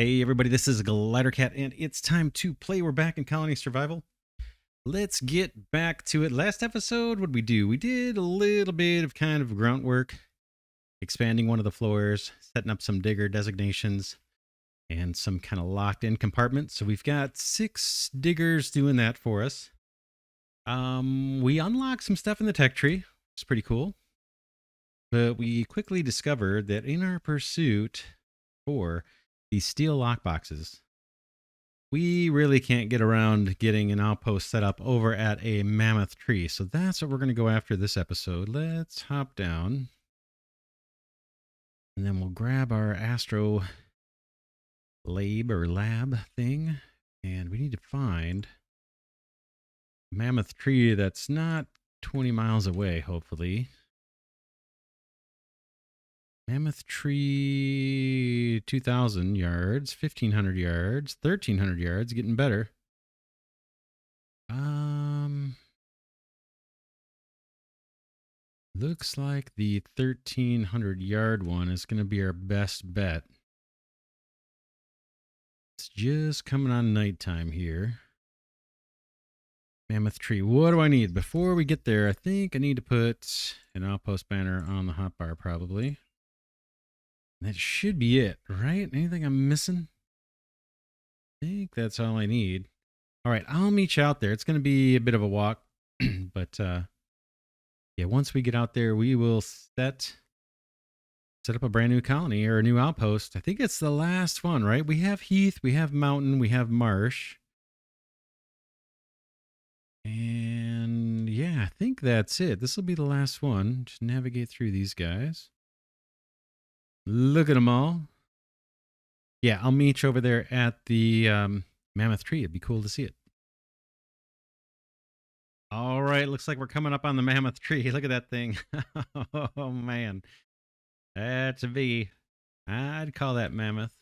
Hey everybody, this is Glidercat, and it's time to play. We're back in Colony Survival. Let's get back to it. Last episode, what did we do? We did a little bit of kind of grunt work, expanding one of the floors, setting up some digger designations, and some kind of locked-in compartments. So we've got 6 diggers doing that for us. We unlocked some stuff in the tech tree. It's pretty cool. But we quickly discovered that in our pursuit for these steel lockboxes, we really can't get around getting an outpost set up over at a mammoth tree. So that's what we're going to go after this episode. Let's hop down. And then we'll grab our Astro lab thing. And we need to find a mammoth tree that's not 20 miles away, hopefully. Mammoth tree, 2,000 yards, 1,500 yards, 1,300 yards, getting better. Looks like the 1,300 yard one is going to be our best bet. It's just coming on nighttime here. Mammoth tree. What do I need? Before we get there, I think I need to put an outpost banner on the hotbar probably. That should be it, right? Anything I'm missing? I think that's all I need. All right, I'll meet you out there. It's going to be a bit of a walk, but yeah, once we get out there, we will set up a brand new colony or a new outpost. I think it's the last one, right? We have heath, we have mountain, we have marsh. And yeah, I think that's it. This will be the last one. Just navigate through these guys. Look at them all. Yeah, I'll meet you over there at the mammoth tree. It'd be cool to see it. All right, looks like we're coming up on the mammoth tree. Look at that thing. Oh, man. That's a V. I'd call that mammoth.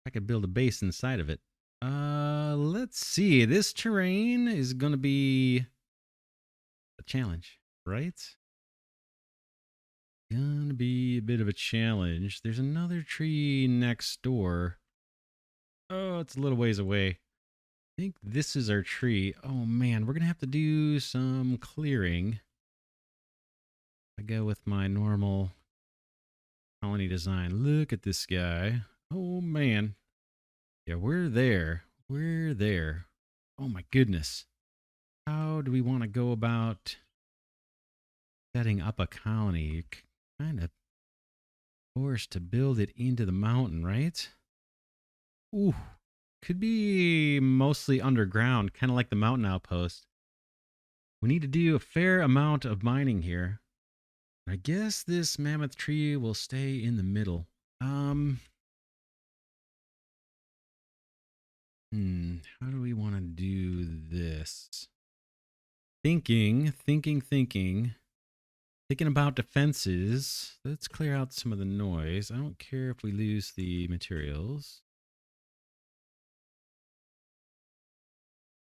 I could build a base inside of it. Let's see. This terrain is going to be a challenge, right? Gonna be a bit of a challenge. There's another tree next door. Oh, it's a little ways away. I think this is our tree. Oh man, we're gonna have to do some clearing. I go with my normal colony design. Look at this guy. Oh man. Yeah, we're there. We're there. Oh my goodness. How do we want to go about setting up a colony? Kind of forced to build it into the mountain, right? Ooh, could be mostly underground, kind of like the mountain outpost. We need to do a fair amount of mining here. I guess this mammoth tree will stay in the middle. How do we want to do this? Thinking about defenses. Let's clear out some of the noise. I don't care if we lose the materials.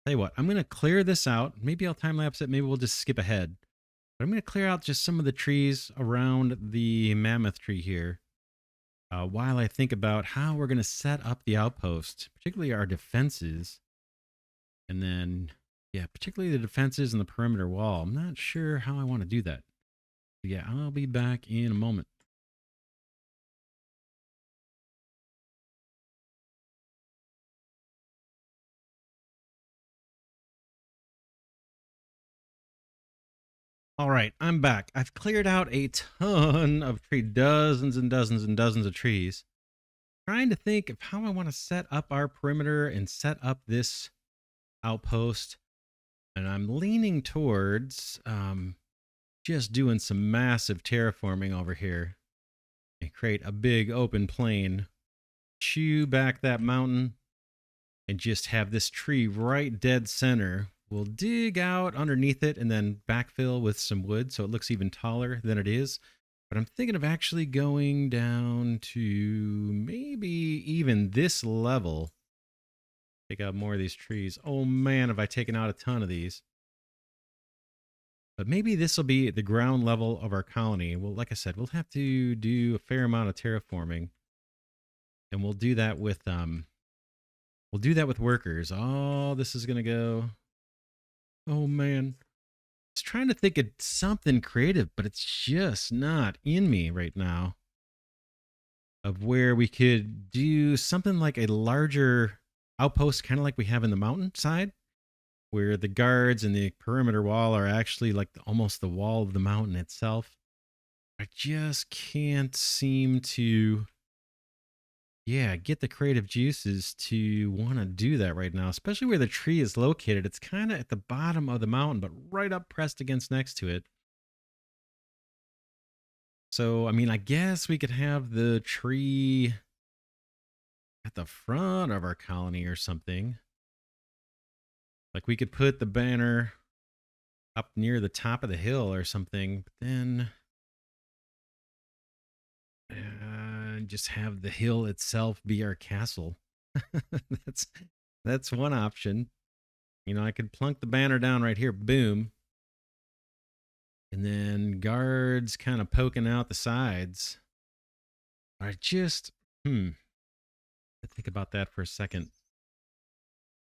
Tell you what, I'm going to clear this out. Maybe I'll time lapse it. Maybe we'll just skip ahead. But I'm going to clear out just some of the trees around the mammoth tree here while I think about how we're going to set up the outpost, particularly our defenses. And then, yeah, particularly the defenses and the perimeter wall. I'm not sure how I want to do that. But yeah, I'll be back in a moment. All right, I'm back. I've cleared out a ton of trees, dozens and dozens and dozens of trees. Trying to think of how I want to set up our perimeter and set up this outpost. And I'm leaning towards just doing some massive terraforming over here and create a big open plain, chew back that mountain, and just have this tree right dead center. We'll dig out underneath it and then backfill with some wood so it looks even taller than it is. But I'm thinking of actually going down to maybe even this level. Take out more of these trees. Oh man, have I taken out a ton of these. But maybe this will be the ground level of our colony. Well, like I said, we'll have to do a fair amount of terraforming, and we'll do that with workers. Oh, this is gonna go. Oh man, I was trying to think of something creative, but it's just not in me right now. Of where we could do something like a larger outpost, kind of like we have in the mountainside, where the guards and the perimeter wall are actually like almost the wall of the mountain itself. I just can't seem to, yeah, get the creative juices to want to do that right now, especially where the tree is located. It's kind of at the bottom of the mountain, but right up pressed against next to it. So, I mean, I guess we could have the tree at the front of our colony or something. Like we could put the banner up near the top of the hill or something, but then just have the hill itself be our castle. that's that's one option. You know, I could plunk the banner down right here, boom, and then guards kind of poking out the sides. I just think about that for a second.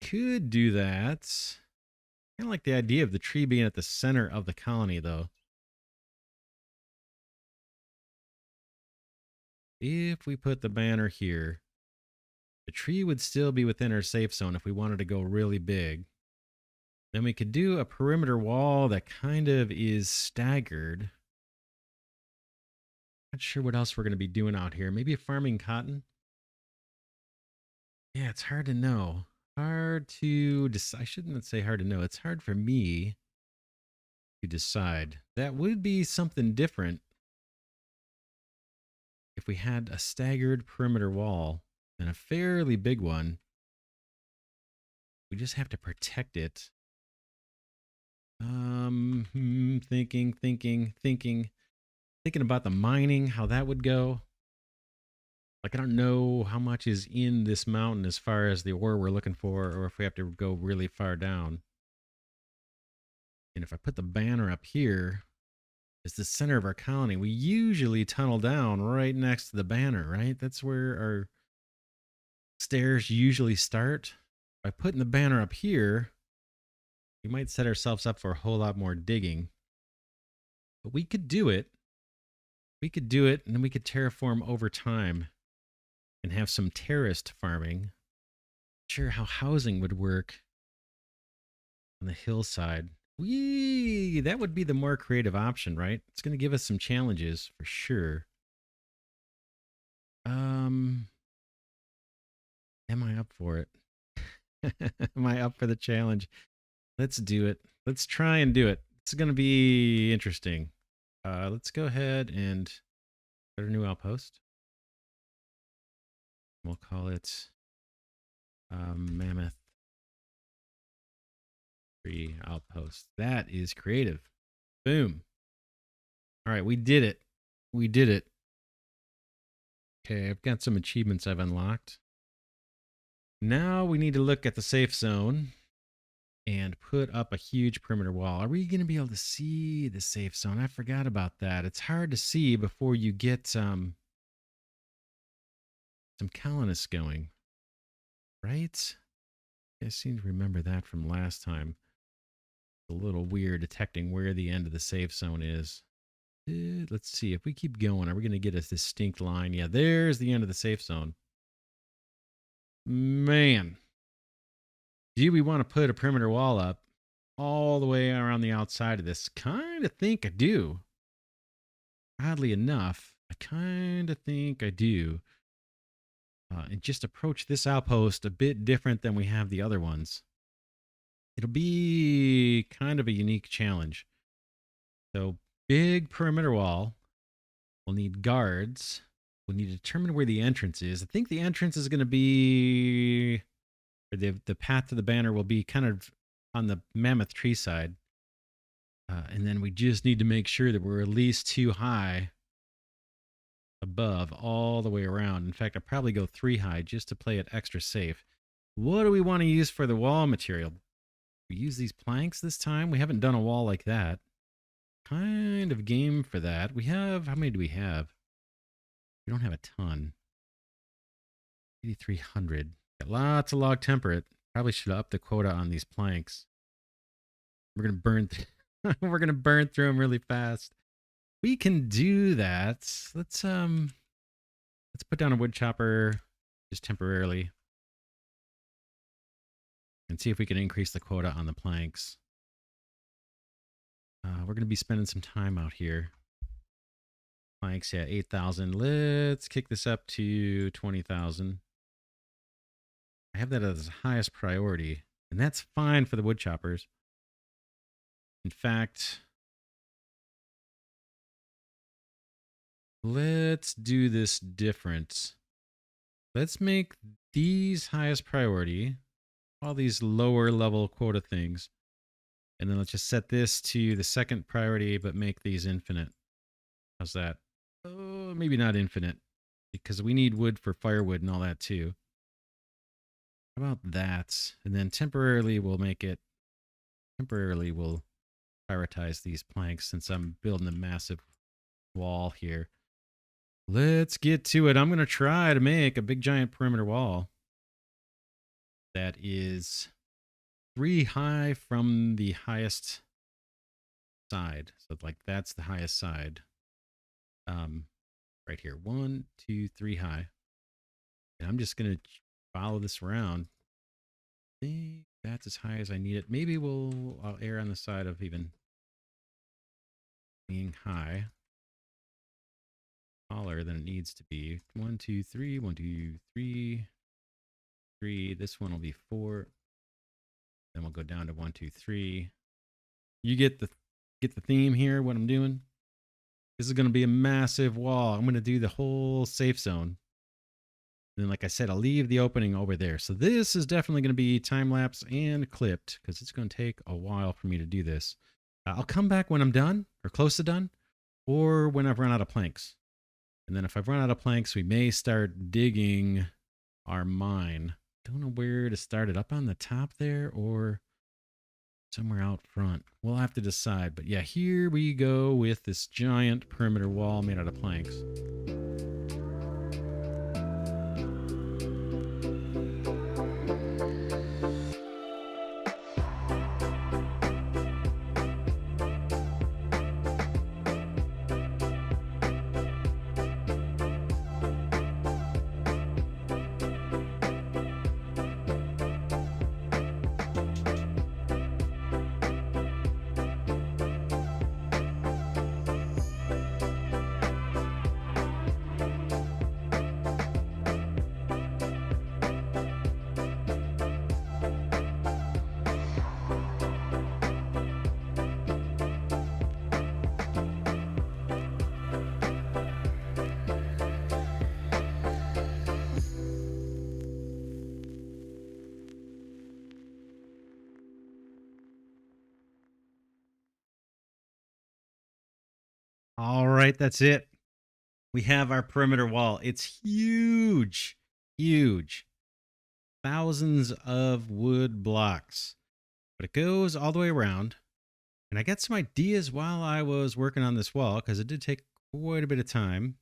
Could do that. Kind of like the idea of the tree being at the center of the colony, though. If we put the banner here, the tree would still be within our safe zone if we wanted to go really big. Then we could do a perimeter wall that kind of is staggered. Not sure what else we're going to be doing out here. Maybe farming cotton? Yeah, it's hard to know. Hard to decide. I shouldn't say hard to know. It's hard for me to decide. That would be something different if we had a staggered perimeter wall and a fairly big one. We just have to protect it. Thinking about the mining, how that would go. Like, I don't know how much is in this mountain as far as the ore we're looking for, or if we have to go really far down. And if I put the banner up here, it's the center of our colony. We usually tunnel down right next to the banner, right? That's where our stairs usually start. By putting the banner up here, we might set ourselves up for a whole lot more digging. But we could do it. We could do it, and then we could terraform over time and have some terraced farming. Not sure how housing would work on the hillside. That would be the more creative option, right? It's going to give us some challenges for sure. Am I up for it? Am I up for the challenge? Let's do it. Let's try and do it. It's going to be interesting. Let's go ahead and put a new outpost. We'll call it Mammoth Tree Outpost. That is creative. Boom. All right, we did it. We did it. Okay, I've got some achievements I've unlocked. Now we need to look at the safe zone and put up a huge perimeter wall. Are we going to be able to see the safe zone? I forgot about that. It's hard to see before you get some colonists going, right? I seem to remember that from last time. It's a little weird detecting where the end of the safe zone is. Let's see. If we keep going, are we going to get a distinct line? Yeah, there's the end of the safe zone. Man. Do we want to put a perimeter wall up all the way around the outside of this? Kind of think I do. Oddly enough, I kind of think I do. And just approach this outpost a bit different than we have the other ones. It'll be kind of a unique challenge. So, big perimeter wall. We'll need guards. We need to determine where the entrance is. I think the entrance is going to be, or the path to the banner will be kind of on the mammoth tree side. And then we just need to make sure that we're at least 2 high above all the way around. In fact, I'll probably go 3 high just to play it extra safe. What do we want to use for the wall material? We use these planks this time. We haven't done a wall like that. kind of game for that. We have, how many do we have? We don't have a ton. 8,300. Got lots of log temperate. Probably should up the quota on these planks. We're gonna burn. We're gonna burn through them really fast. We can do that. Let's put down a wood chopper just temporarily and see if we can increase the quota on the planks. We're gonna be spending some time out here. Planks, yeah, 8,000. Let's kick this up to 20,000. I have that as the highest priority, and that's fine for the wood choppers. In fact, let's do this different. Let's make these highest priority, all these lower level quota things, and then let's just set this to the second priority, but make these infinite. How's that? Oh, maybe not infinite, because we need wood for firewood and all that too. How about that? And then temporarily we'll prioritize these planks since I'm building a massive wall here. Let's get to it. I'm going to try to make a big giant perimeter wall that is 3 high from the highest side. So like that's the highest side. Right here. 1, 2, 3 high. And I'm just going to follow this around. I think that's as high as I need it. Maybe I'll err on the side of even being high. Taller than it needs to be. 1, 2, 3. 1, 2, 3. 3. This one will be 4. Then we'll go down to 1, 2, 3. You get the theme here, what I'm doing? This is going to be a massive wall. I'm going to do the whole safe zone. And then, like I said, I'll leave the opening over there. So this is definitely going to be time-lapse and clipped because it's going to take a while for me to do this. I'll come back when I'm done or close to done or when I've run out of planks. And then if I've run out of planks, we may start digging our mine. Don't know where to start it, up on the top there or somewhere out front. We'll have to decide. But yeah, here we go with this giant perimeter wall made out of planks. All right, that's it. We have our perimeter wall. It's huge, huge. Thousands of wood blocks. But it goes all the way around. And I got some ideas while I was working on this wall because it did take quite a bit of time.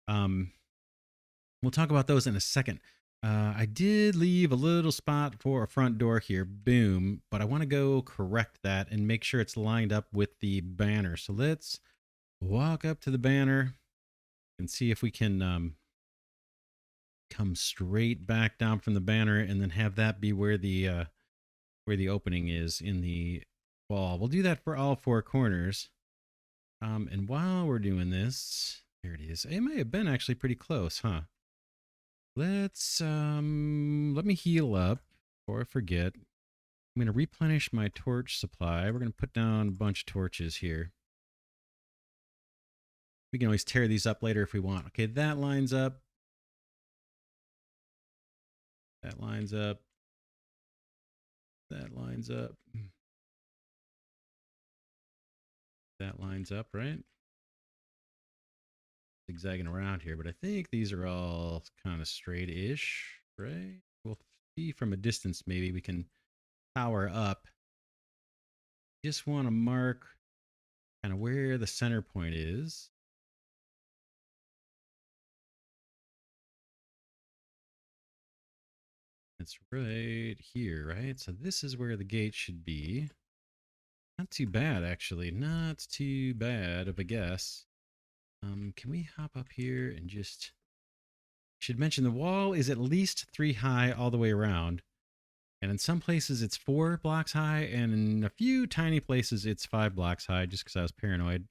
We'll talk about those in a second. I did leave a little spot for a front door here. Boom. But I want to go correct that and make sure it's lined up with the banner. So let's walk up to the banner and see if we can come straight back down from the banner and then have that be where the opening is in the wall. We'll do that for all 4 corners. And while we're doing this, there it is. It may have been actually pretty close, huh? Let's let me heal up before I forget. I'm going to replenish my torch supply. We're going to put down a bunch of torches here. We can always tear these up later if we want. Okay, that lines up. That lines up. That lines up. That lines up, right? Zigzagging around here, but I think these are all kind of straight-ish, right? We'll see from a distance. Maybe we can power up. Just want to mark kind of where the center point is. It's right here, right? So this is where the gate should be. Not too bad, actually. Not too bad of a guess. Can we hop up here and just... Should mention the wall is at least 3 high all the way around. And in some places it's 4 blocks high, and in a few tiny places it's 5 blocks high, just because I was paranoid.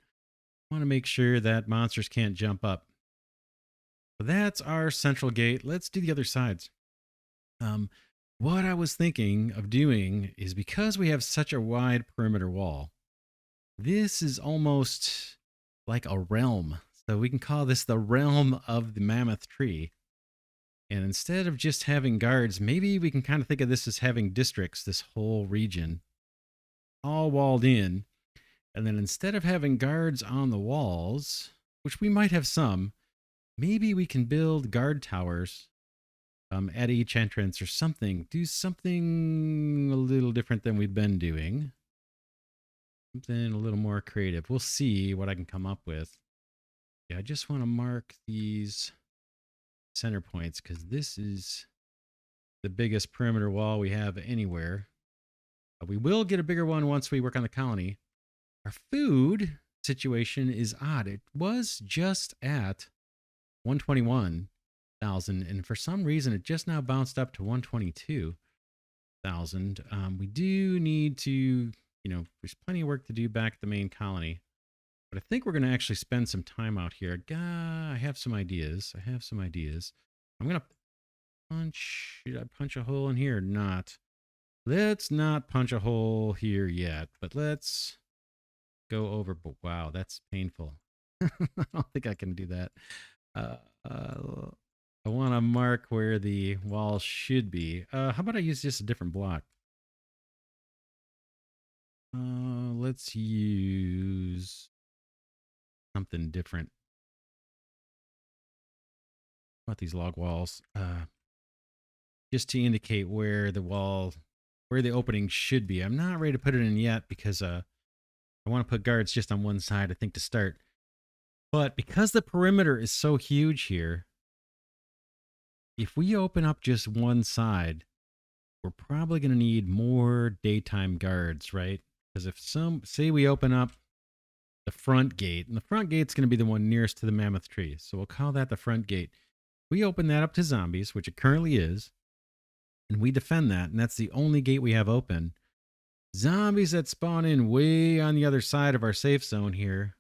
I want to make sure that monsters can't jump up. But that's our central gate. Let's do the other sides. What I was thinking of doing is, because we have such a wide perimeter wall, this is almost like a realm. So we can call this the realm of the mammoth tree. And instead of just having guards, maybe we can kind of think of this as having districts, this whole region, all walled in. And then instead of having guards on the walls, which we might have some, maybe we can build guard towers at each entrance or something. Do something a little different than we've been doing. Something a little more creative. We'll see what I can come up with. Yeah, I just want to mark these center points because this is the biggest perimeter wall we have anywhere. We will get a bigger one once we work on the colony. Our food situation is odd. It was just at 121,000, and for some reason it just now bounced up to 122,000. We do need to, there's plenty of work to do back at the main colony. But I think we're going to actually spend some time out here. I have some ideas. I'm going to punch. Should I punch a hole in here or not? Let's not punch a hole here yet, but let's go over. But wow, that's painful. I don't think I can do that. I want to mark where the wall should be. How about I use just a different block? Let's use something different. How about these log walls? Just to indicate where the opening should be. I'm not ready to put it in yet because I want to put guards just on one side, I think, to start. But because the perimeter is so huge here, if we open up just one side, we're probably going to need more daytime guards, right? Because if say we open up the front gate, and the front gate's going to be the one nearest to the mammoth tree, so we'll call that the front gate. We open that up to zombies, which it currently is, and we defend that, and that's the only gate we have open. Zombies that spawn in way on the other side of our safe zone here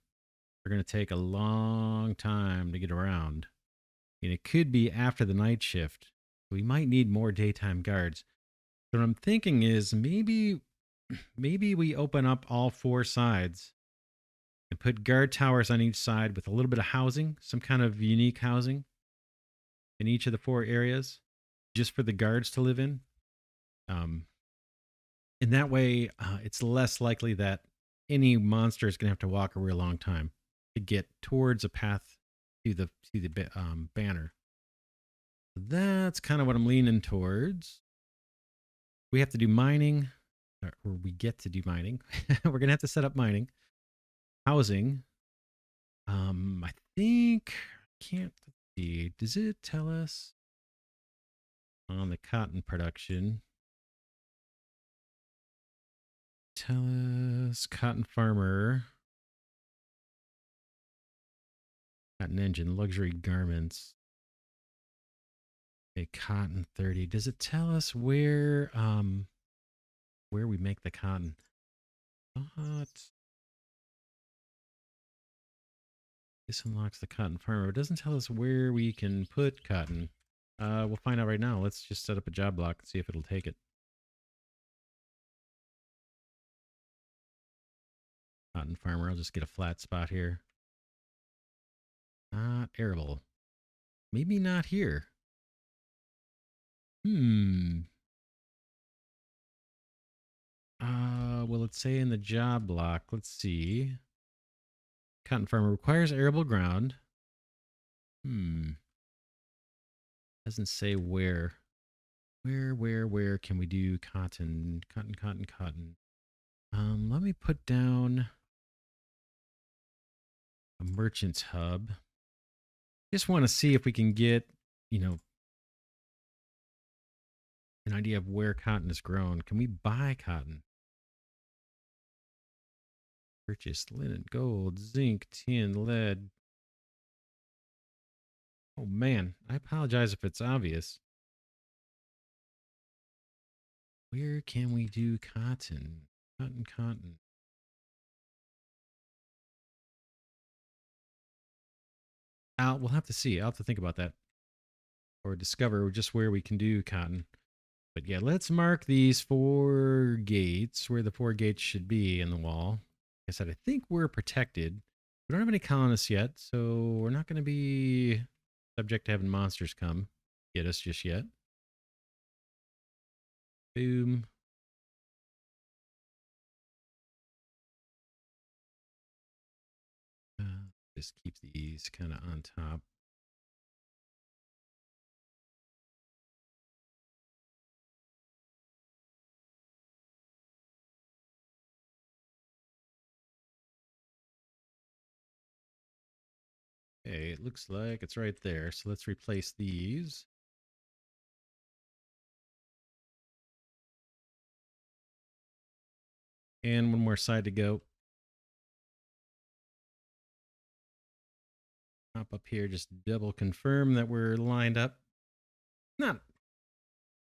are going to take a long time to get around. And it could be after the night shift. We might need more daytime guards. So what I'm thinking is maybe we open up all 4 sides and put guard towers on each side with a little bit of housing, some kind of unique housing in each of the 4 areas, just for the guards to live in. In that way, it's less likely that any monster is going to have to walk a real long time to get towards a path to the banner. That's kind of what I'm leaning towards. We have to do mining, or we get to do mining. We're going to have to set up mining. Housing. I think, can't see. Does it tell us on the cotton production? Tell us cotton farmer. Cotton engine, luxury garments. Okay, cotton 30. Does it tell us where we make the cotton? This unlocks the cotton farmer. It doesn't tell us where we can put cotton. We'll find out right now. Let's just set up a job block and see if it'll take it. Cotton farmer. I'll just get a flat spot here. Not arable. Maybe not here. Well, let's say in the job block. Let's see. Cotton farmer requires arable ground. Doesn't say where. Where can we do cotton? Cotton. Let me put down a merchant's hub. Just want to see if we can get, you know, an idea of where cotton is grown. Can we buy cotton? Purchase linen, gold, zinc, tin, lead. Oh man, I apologize if it's obvious. Where can we do cotton? Cotton. We'll have to see. I'll have to think about that or discover just where we can do cotton. But yeah, let's mark these 4 gates where the 4 gates should be in the wall. Like I said, I think we're protected. We don't have any colonists yet, so we're not going to be subject to having monsters come get us just yet. Boom. Just keep these kind of on top. Okay, it looks like it's right there. So let's replace these. And one more side to go. Hop up here, just double confirm that we're lined up. Not,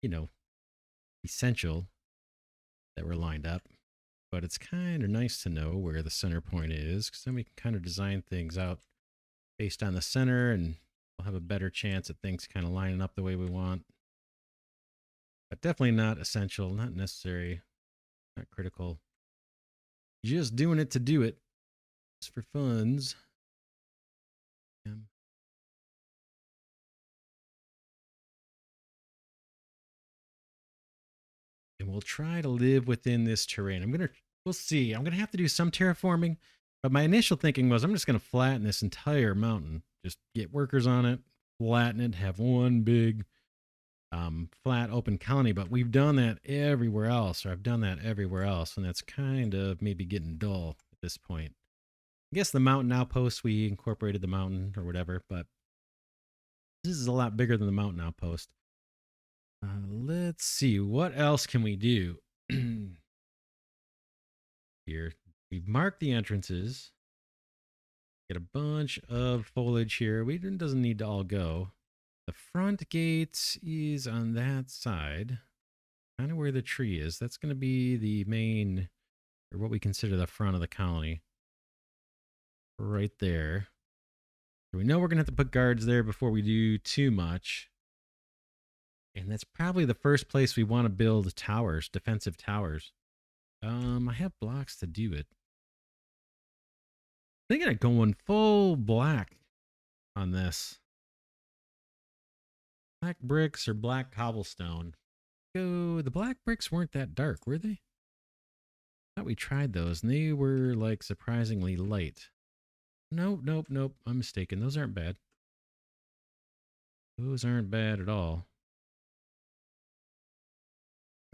you know, essential that we're lined up, but it's kind of nice to know where the center point is, because then we can kind of design things out based on the center, and we'll have a better chance at things kind of lining up the way we want. But definitely not essential, not necessary, not critical. Just doing it to do it. Just for funds. And we'll try to live within this terrain. We'll see. I'm gonna have to do some terraforming, but my initial thinking was I'm just gonna flatten this entire mountain, just get workers on it, flatten it, have one big flat open colony. But we've done that everywhere else, or I've done that everywhere else, and that's kind of maybe getting dull at this point. I guess the mountain outpost, we incorporated the mountain or whatever, but this is a lot bigger than the mountain outpost. Let's see, what else can we do? Here, we've marked the entrances. Get a bunch of foliage here. It doesn't need to all go. The front gate is on that side, kind of where the tree is. That's going to be the main, or what we consider the front of the colony. Right there. So we know we're going to have to put guards there before we do too much. And that's probably the first place we want to build towers, defensive towers. I have blocks to do it. I think I'm going full black on this. Black bricks or black cobblestone. The black bricks weren't that dark, were they? I thought we tried those and they were like surprisingly light. Nope. I'm mistaken. Those aren't bad. Those aren't bad at all.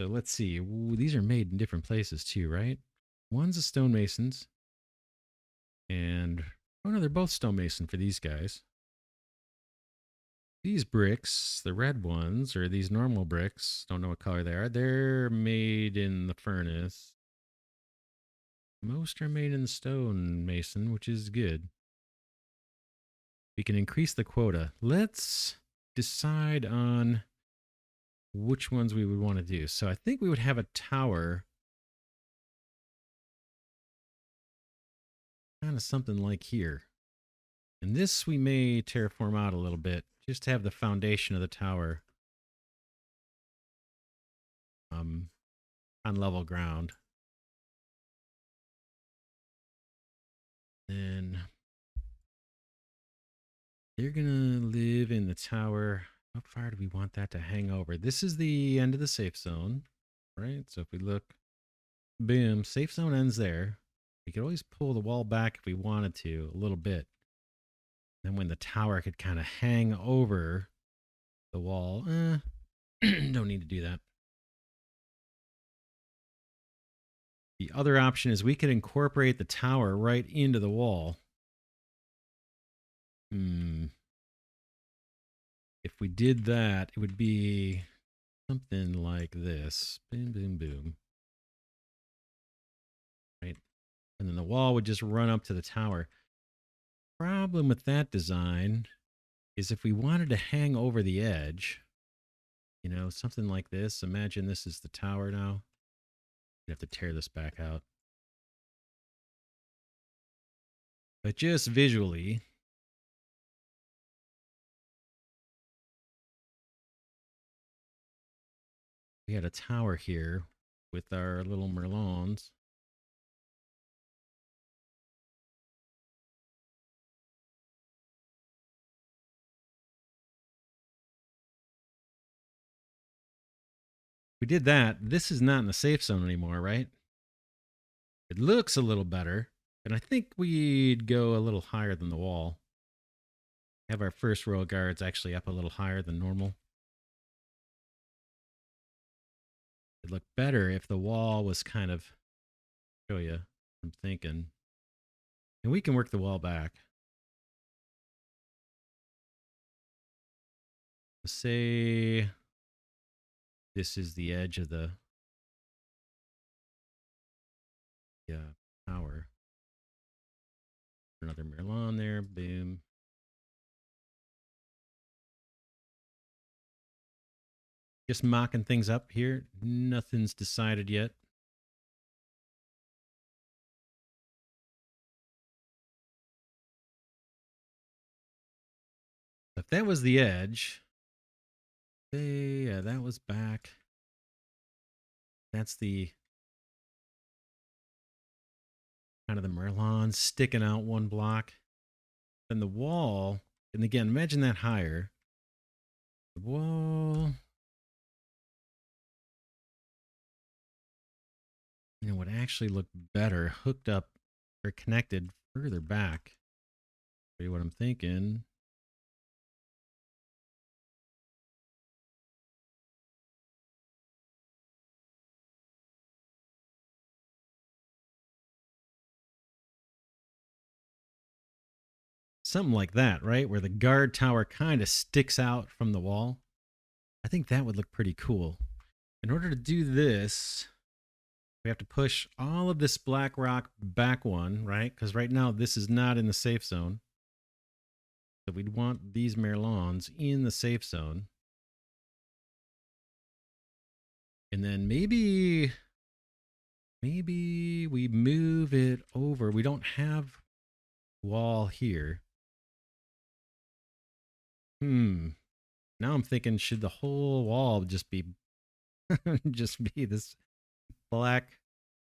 So let's see. Ooh, these are made in different places too, right? One's a stonemason's. And, oh no, they're both stonemason for these guys. These bricks, the red ones, or these normal bricks, don't know what color they are. They're made in the furnace. Most are made in stonemason, which is good. We can increase the quota. Let's decide on which ones we would want to do. So I think we would have a tower. Kind of something like here. And this we may terraform out a little bit, just to have the foundation of the tower on level ground. Then they're gonna live in the tower. How far do we want that to hang over? This is the end of the safe zone, right? So if we look, boom, safe zone ends there. We could always pull the wall back if we wanted to a little bit. Then when the tower could kind of hang over the wall, don't need to do that. The other option is we could incorporate the tower right into the wall. Hmm. If we did that, it would be something like this. Boom, boom, boom. Right. And then the wall would just run up to the tower. Problem with that design is if we wanted to hang over the edge, something like this. Imagine this is the tower now. We'd have to tear this back out. But just visually, we had a tower here with our little merlons. We did that. This is not in the safe zone anymore, right? It looks a little better. And I think we'd go a little higher than the wall. Have our first row of guards actually up a little higher than normal. It'd look better if the wall was kind of, show you, I'm thinking. And we can work the wall back. Say this is the edge of the tower. Another Merlon there, boom. Just mocking things up here. Nothing's decided yet. If that was the edge, yeah, that was back. That's the kind of the Merlons sticking out one block. Then the wall, and again, imagine that higher. The wall, would actually look better hooked up or connected further back. Show you what I'm thinking. Something like that, right? Where the guard tower kind of sticks out from the wall. I think that would look pretty cool. In order to do this, we have to push all of this black rock back one, right? Because right now this is not in the safe zone. So we'd want these Merlons in the safe zone. And then maybe we move it over. We don't have wall here. Now I'm thinking, should the whole wall just be this black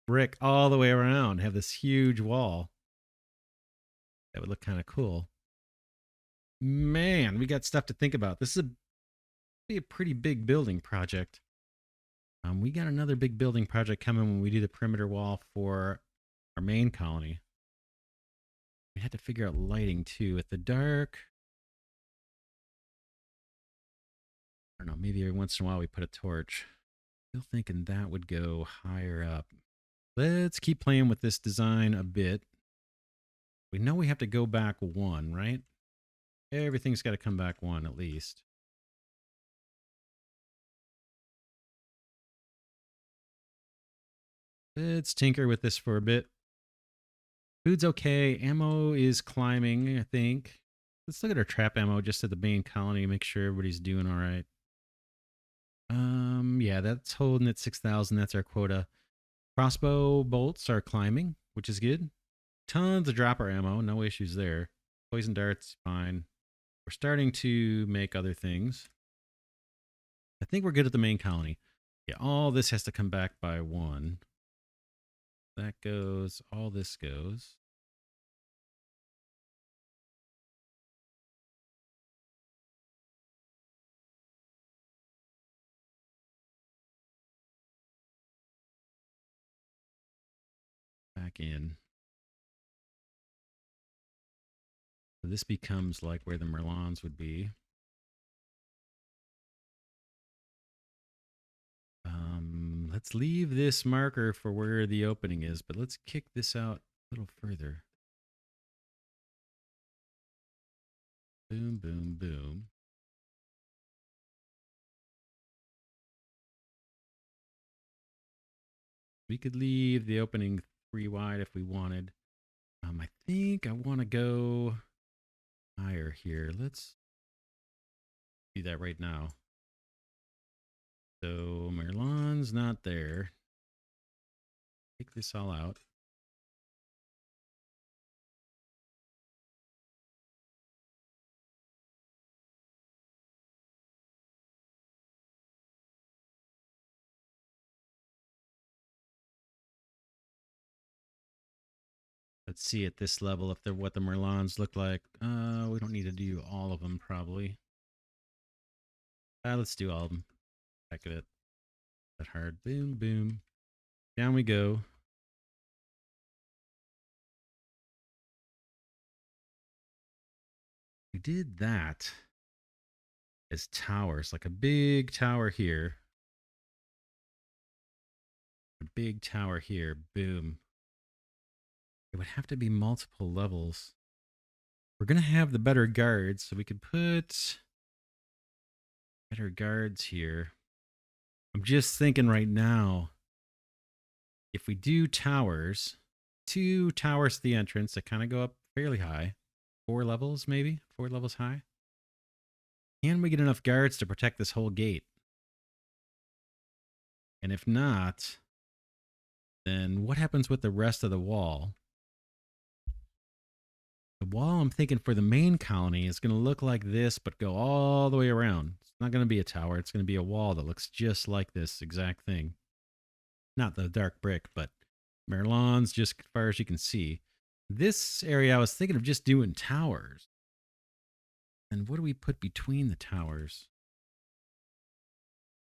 brick all the way around, have this huge wall? That would look kind of cool. Man, we got stuff to think about. This is be a pretty big building project. We got another big building project coming when we do the perimeter wall for our main colony. We had to figure out lighting too. At the dark, I don't know, maybe every once in a while we put a torch. Still thinking that would go higher up. Let's keep playing with this design a bit. We know we have to go back one, right? Everything's got to come back one at least. Let's tinker with this for a bit. Food's okay. Ammo is climbing, I think. Let's look at our trap ammo just at the main colony, make sure everybody's doing all right. Yeah, that's holding at 6,000. That's our quota. Crossbow bolts are climbing, which is good. Tons of dropper ammo, no issues there. Poison darts, fine. We're starting to make other things. I think we're good at the main colony. Yeah, all this has to come back by one. That goes, all this goes. Back in. So this becomes like where the Merlons would be. Let's leave this marker for where the opening is, but let's kick this out a little further. Boom, boom, boom. We could leave the opening 3 wide if we wanted. I think I want to go higher here. Let's do that right now. So Merlon's not there. Take this all out. Let's see at this level if they're what the Merlons look like. We don't need to do all of them probably. Let's do all of them. Back of it. That hard. Boom, boom. Down we go. We did that as towers, like a big tower here. A big tower here. Boom. It would have to be multiple levels. We're going to have the better guards, so we could put better guards here. I'm just thinking right now, if we do towers, 2 towers to the entrance that kind of go up fairly high, 4 levels maybe, 4 levels high. Can we get enough guards to protect this whole gate? And if not, then what happens with the rest of the wall? The wall I'm thinking for the main colony is going to look like this, but go all the way around. It's not going to be a tower. It's going to be a wall that looks just like this exact thing. Not the dark brick, but Merlon's just as far as you can see. This area I was thinking of just doing towers. And what do we put between the towers?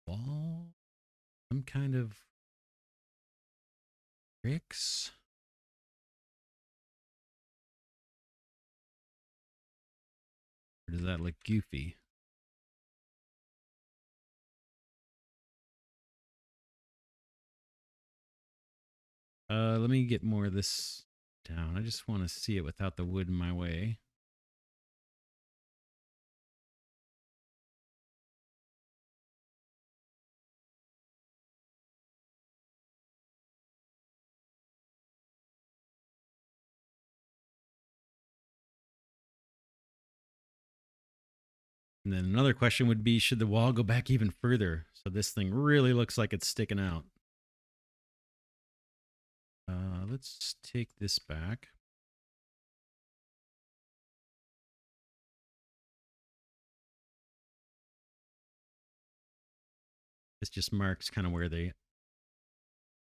Wall? Some kind of bricks? Or does that look goofy? Let me get more of this down. I just want to see it without the wood in my way. And then another question would be, should the wall go back even further so this thing really looks like it's sticking out? Let's take this back. This just marks kind of where the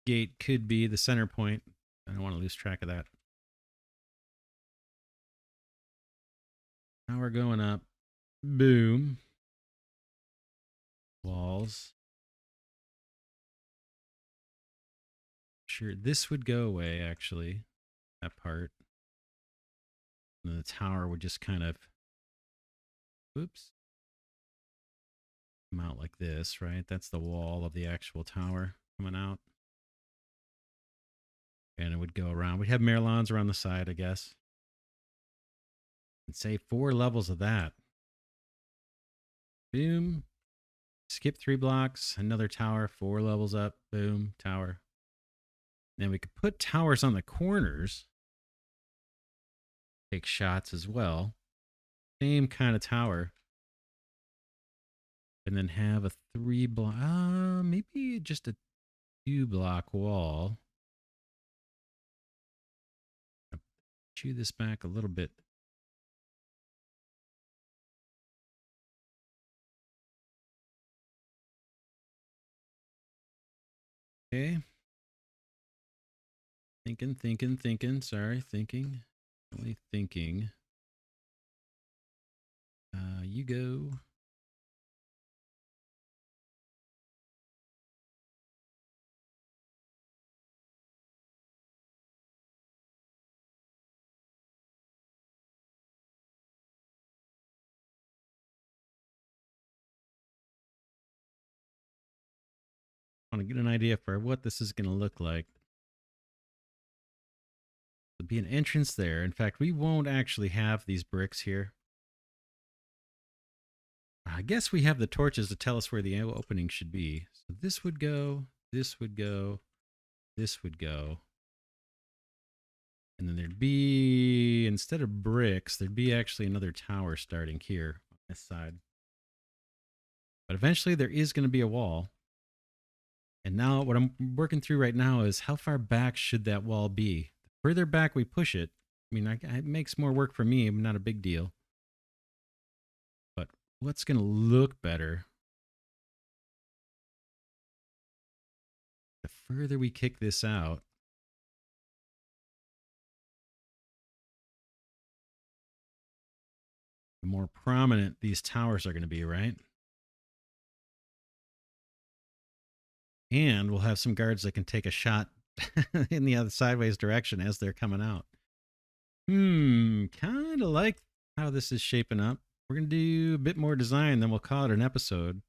gate could be, the center point. I don't want to lose track of that. Now we're going up. Boom. Walls. Sure, this would go away, actually. That part. And then the tower would just kind of, whoops, come out like this, right? That's the wall of the actual tower coming out. And it would go around. We'd have Merlons around the side, I guess. And say 4 levels of that. Boom. Skip 3 blocks. Another tower, 4 levels up. Boom. Tower. Then we could put towers on the corners. Take shots as well. Same kind of tower. And then have a 3 block. Maybe just a 2 block wall. Chew this back a little bit. Okay. Thinking. Sorry, thinking. Only thinking. You go. I want to get an idea for what this is going to look like. There'll be an entrance there. In fact, we won't actually have these bricks here. I guess we have the torches to tell us where the opening should be. So this would go, this would go, this would go. And then there'd be, instead of bricks, there'd be actually another tower starting here on this side. But eventually there is going to be a wall. And now what I'm working through right now is how far back should that wall be? The further back we push it, I mean, it makes more work for me, not a big deal. But what's going to look better? The further we kick this out, the more prominent these towers are going to be, right? And we'll have some guards that can take a shot in the other sideways direction as they're coming out. Kind of like how this is shaping up. We're going to do a bit more design, then we'll call it an episode.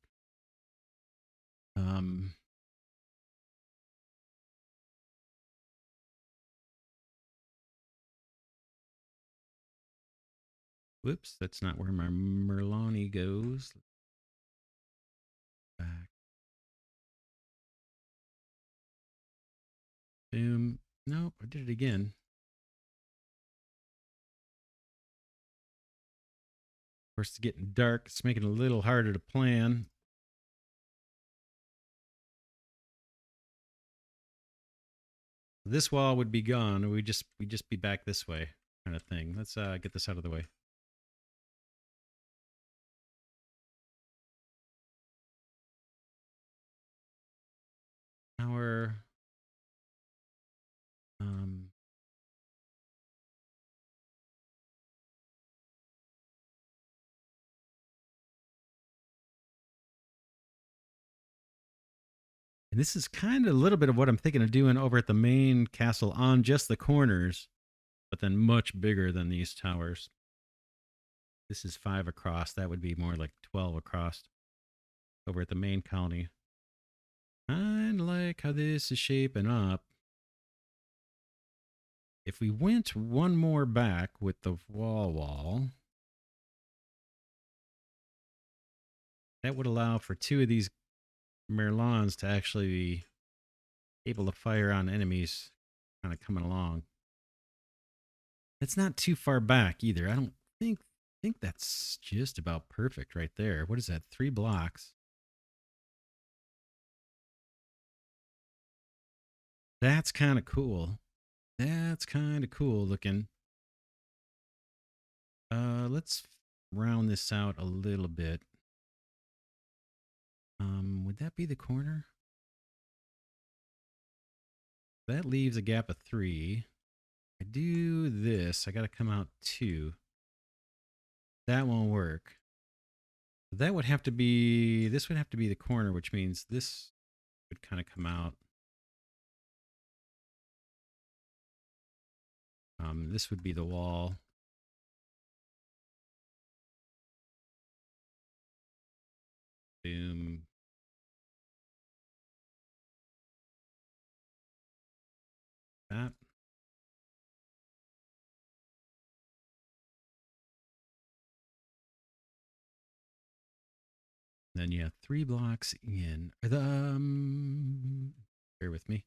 Whoops, that's not where my Merloni goes. Back. Boom. Nope, I did it again. Of course, it's getting dark. It's making it a little harder to plan. This wall would be gone. We'd just be back this way, kind of thing. Let's get this out of the way. Tower. And this is kind of a little bit of what I'm thinking of doing over at the main castle on just the corners, but then much bigger than these towers. This is 5 across. That would be more like 12 across over at the main colony. Kind of like how this is shaping up. If we went one more back with the wall, that would allow for 2 of these Merlons to actually be able to fire on enemies kind of coming along. It's not too far back either. I don't think that's just about perfect right there. What is that? 3 blocks. That's kind of cool. That's kind of cool looking. Let's round this out a little bit. Would that be the corner? That leaves a gap of 3. I do this. I got to come out 2. That won't work. That would have to be, this would have to be the corner, which means this would kind of come out. This would be the wall. Boom. That. Then you have 3 blocks in. Bear with me.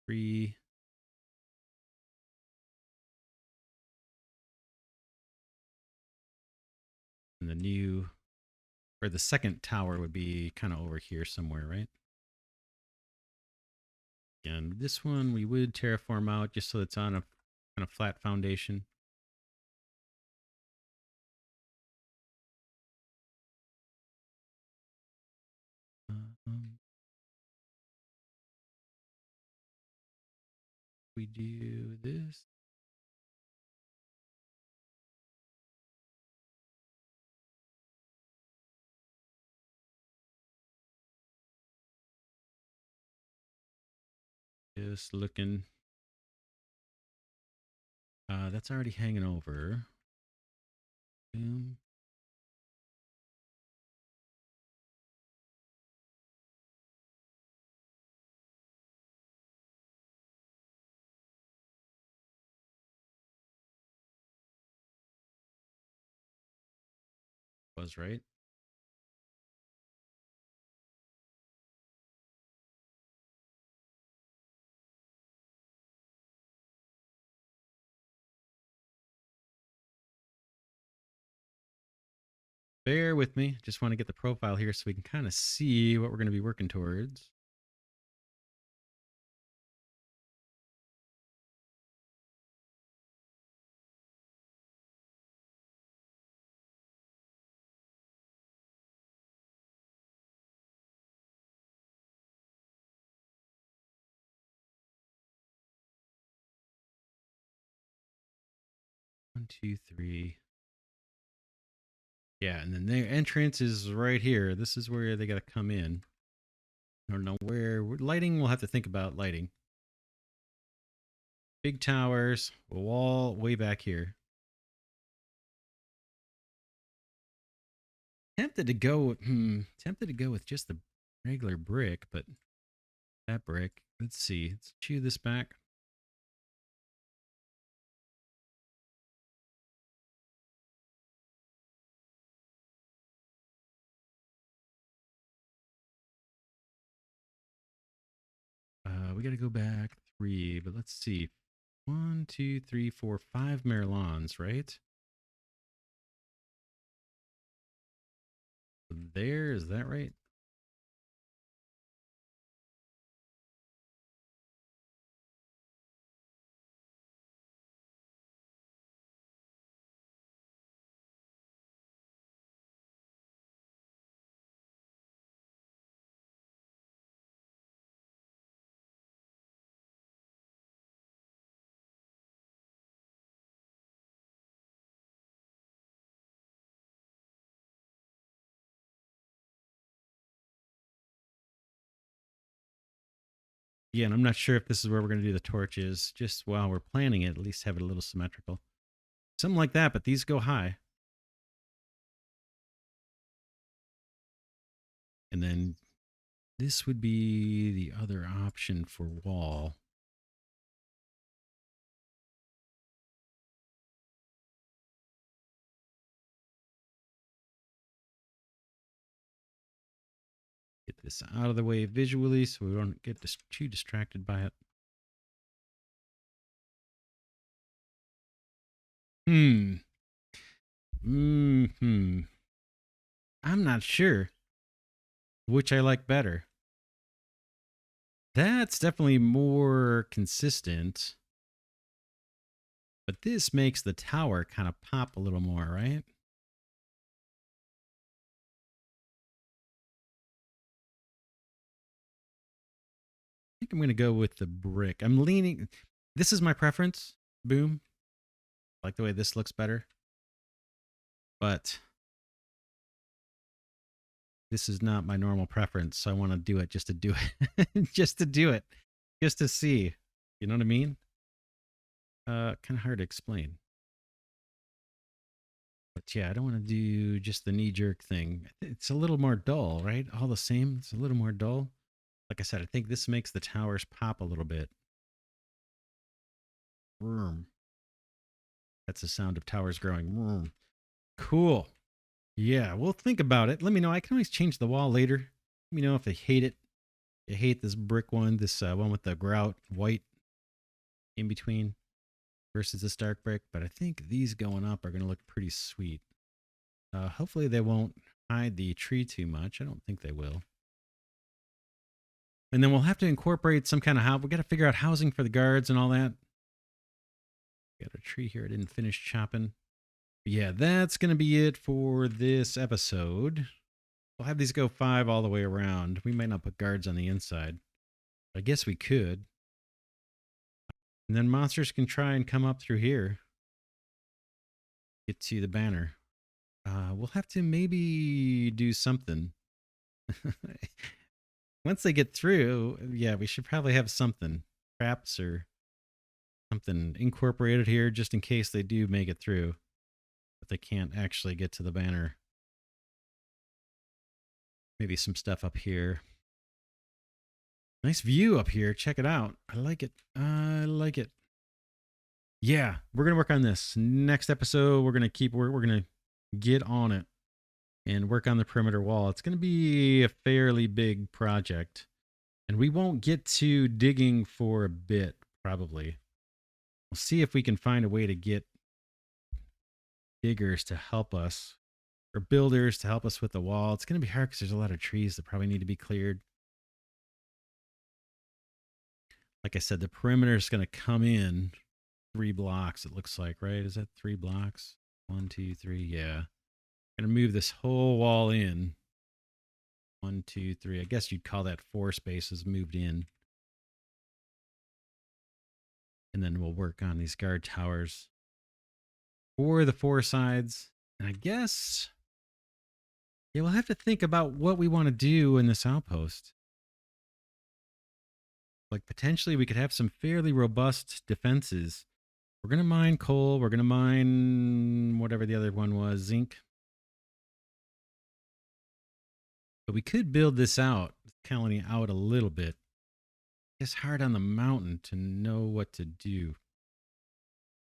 3. And the new, or the second tower would be kind of over here somewhere, right? And this one we would terraform out just so it's on a kind of flat foundation. We do this. Just looking. That's already hanging over. Boom. Was right. bear with me. Just want to get the profile here so we can kind of see what we're going to be working towards. One, two, three. Yeah, and then their entrance is right here. This is where they got to come in. I don't know where. Lighting, we'll have to think about lighting. Big towers, a wall way back here. Tempted to go with just the regular brick, but that brick. Let's see. Let's chew this back. We got to go back 3, but let's see. 1, 2, 3, 4, 5 Merlons, right? There, is that right? Yeah, and I'm not sure if this is where we're going to do the torches. Just while we're planning it, at least have it a little symmetrical. Something like that, but these go high. And then this would be the other option for wall. Get this out of the way visually so we don't get too distracted by it. I'm not sure which I like better. That's definitely more consistent. But this makes the tower kind of pop a little more, right? I think I'm going to go with the brick. I'm leaning. This is my preference. Boom. I like the way this looks better. But this is not my normal preference. So I want to do it just to do it. Just to do it. Just to see. You know what I mean? Kind of hard to explain. But yeah, I don't want to do just the knee-jerk thing. It's a little more dull, right? All the same, it's a little more dull. Like I said, I think this makes the towers pop a little bit. Vroom. That's the sound of towers growing. Vroom. Cool. Yeah, we'll think about it. Let me know. I can always change the wall later. Let me know if they hate it. You hate this brick one, this one with the grout white in between versus this dark brick. But I think these going up are going to look pretty sweet. Hopefully they won't hide the tree too much. I don't think they will. And then we'll have to incorporate some kind of house. We got to figure out housing for the guards and all that. Got a tree here I didn't finish chopping. But yeah, that's going to be it for this episode. We'll have these go 5 all the way around. We might not put guards on the inside. I guess we could. And then monsters can try and come up through here. Get to the banner. We'll have to maybe do something. Once they get through, yeah, we should probably have something. Traps or something incorporated here just in case they do make it through. But they can't actually get to the banner. Maybe some stuff up here. Nice view up here. Check it out. I like it. I like it. Yeah, we're going to work on this. Next episode, we're going to get on it and work on the perimeter wall. It's going to be a fairly big project. And we won't get to digging for a bit, probably. We'll see if we can find a way to get diggers to help us or builders to help us with the wall. It's going to be hard because there's a lot of trees that probably need to be cleared. Like I said, the perimeter is going to come in 3 blocks, it looks like, right? Is that 3 blocks? 1, 2, 3. Yeah. Going to move this whole wall in. 1, 2, 3. I guess you'd call that 4 spaces moved in. And then we'll work on these guard towers for the 4 sides. And I guess, yeah, we'll have to think about what we want to do in this outpost. Like, potentially we could have some fairly robust defenses. We're going to mine coal. We're going to mine whatever the other one was, zinc. But we could build this colony out a little bit. It's hard on the mountain to know what to do.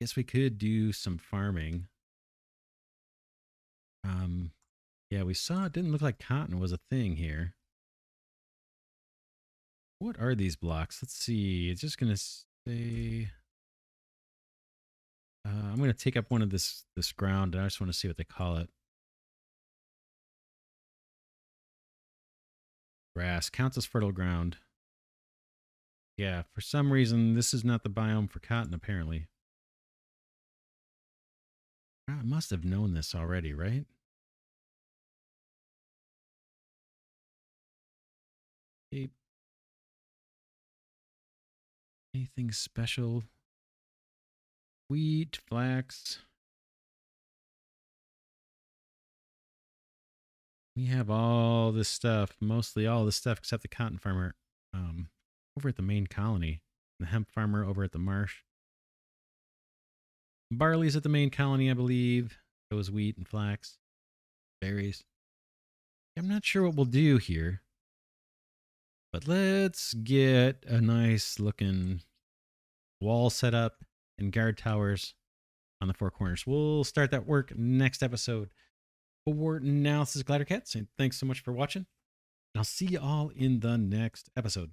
Guess we could do some farming. Yeah, we saw it didn't look like cotton was a thing here. What are these blocks? Let's see. It's just gonna say. I'm gonna take up one of this ground, and I just want to see what they call it. Grass counts as fertile ground. Yeah, for some reason this is not the biome for cotton. Apparently, I must have known this already, right? Anything special? Wheat, flax. We have all this stuff, mostly all this stuff except the cotton farmer over at the main colony, the hemp farmer over at the marsh. Barley's at the main colony, I believe. So is wheat and flax, berries. I'm not sure what we'll do here, but let's get a nice looking wall set up and guard towers on the 4 corners. We'll start that work next episode. For now, this is Glidercat saying thanks so much for watching. And I'll see you all in the next episode.